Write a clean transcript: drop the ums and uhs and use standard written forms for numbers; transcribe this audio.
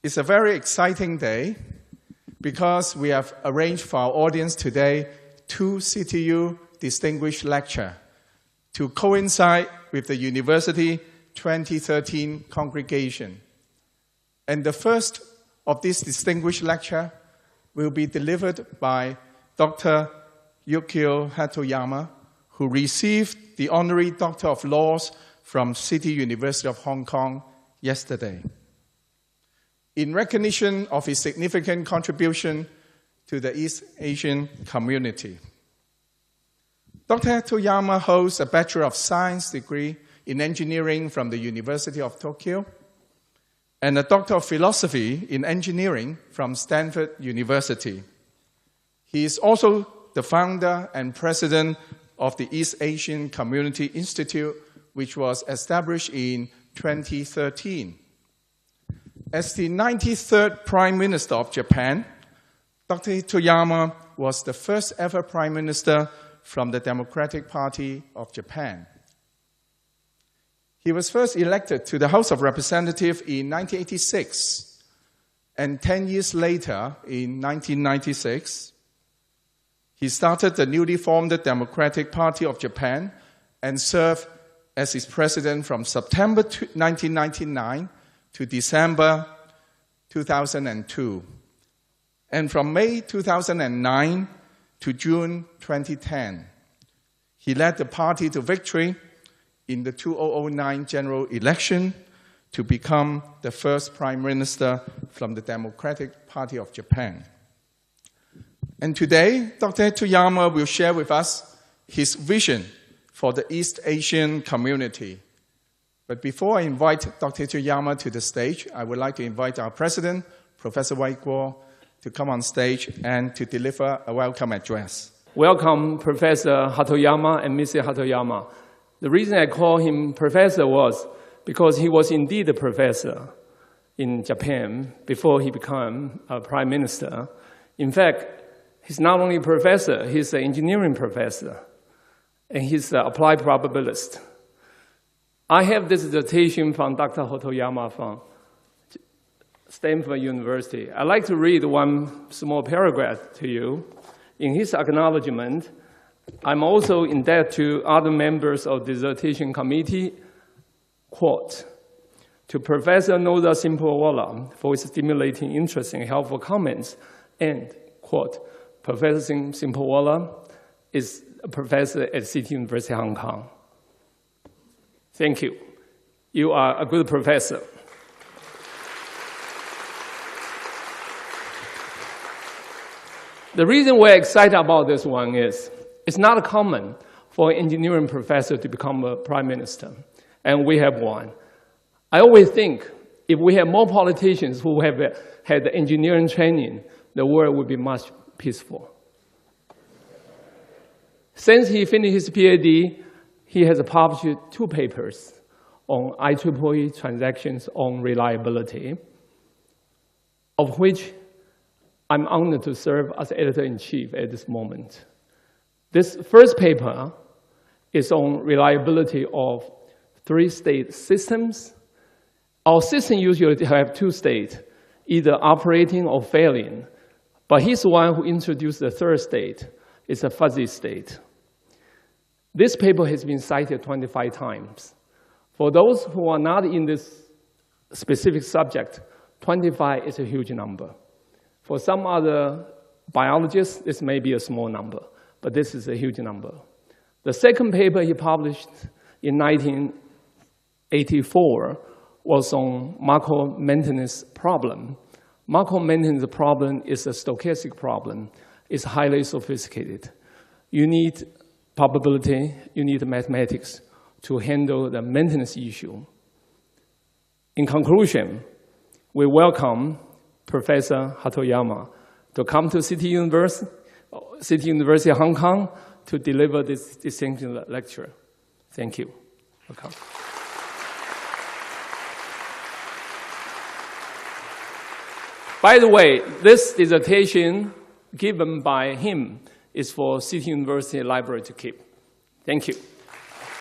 It's a very exciting day because we have arranged for our audience today 2 CTU Distinguished Lecture to coincide with the University 2013 congregation. And the first of this distinguished lecture will be delivered by Dr. Yukio Hatoyama, who received the Honorary Doctor of Laws from City University of Hong Kong yesterday. In recognition of his significant contribution to the East Asian community. Dr. Hatoyama holds a Bachelor of Science degree in engineering from the University of Tokyo and a Doctor of Philosophy in engineering from Stanford University. He is also the founder and president of the East Asian Community Institute, which was established in 2013. As the 93rd Prime Minister of Japan, Dr. Hatoyama was the first ever Prime Minister from the Democratic Party of Japan. He was first elected to the House of Representatives in 1986, and 10 years later, in 1996, he started the newly formed Democratic Party of Japan and served as its president from September 1999 to December 2002, and from May 2009 to June 2010. He led the party to victory in the 2009 general election to become the first Prime Minister from the Democratic Party of Japan. And today, Dr. Hatoyama will share with us his vision for the East Asian community. But before I invite Dr. Hatoyama to the stage, I would like to invite our president, Professor Wai Kuo, to come on stage and to deliver a welcome address. Welcome, Professor Hatoyama and Mr. Hatoyama. The reason I call him professor was because he was indeed a professor in Japan before he became a prime minister. In fact, he's not only a professor, he's an engineering professor, and he's an applied probabilist. I have this dissertation from Dr. Hatoyama from Stanford University. I'd like to read one small paragraph to you. In his acknowledgement, I'm also in debt to other members of the dissertation committee, quote, to Professor Noda Simpawala for his stimulating, interesting, helpful comments, and, quote, Professor Simpawala is a professor at City University Hong Kong. Thank you. You are a good professor. The reason we're excited about this one is it's not common for an engineering professor to become a prime minister, and we have one. I always think if we have more politicians who have had engineering training, the world would be much peaceful. Since he finished his PhD, he has published 2 papers on IEEE transactions on reliability, of which I'm honored to serve as editor-in-chief at this moment. This first paper is on reliability of 3-state systems. Our system usually have 2 states, either operating or failing, but he's the one who introduced the 3rd state. It's a fuzzy state. This paper has been cited 25 times. For those who are not in this specific subject, 25 is a huge number. For some other biologists, this may be a small number, but this is a huge number. The second paper he published in 1984 was on Markov maintenance problem. Markov maintenance problem is a stochastic problem. It's highly sophisticated. You need probability, you need mathematics to handle the maintenance issue. In conclusion, we welcome Professor Hatoyama to come to City University Hong Kong to deliver this distinction lecture. Thank you. Welcome. By the way, this dissertation given by him is for City University Library to keep. Thank you.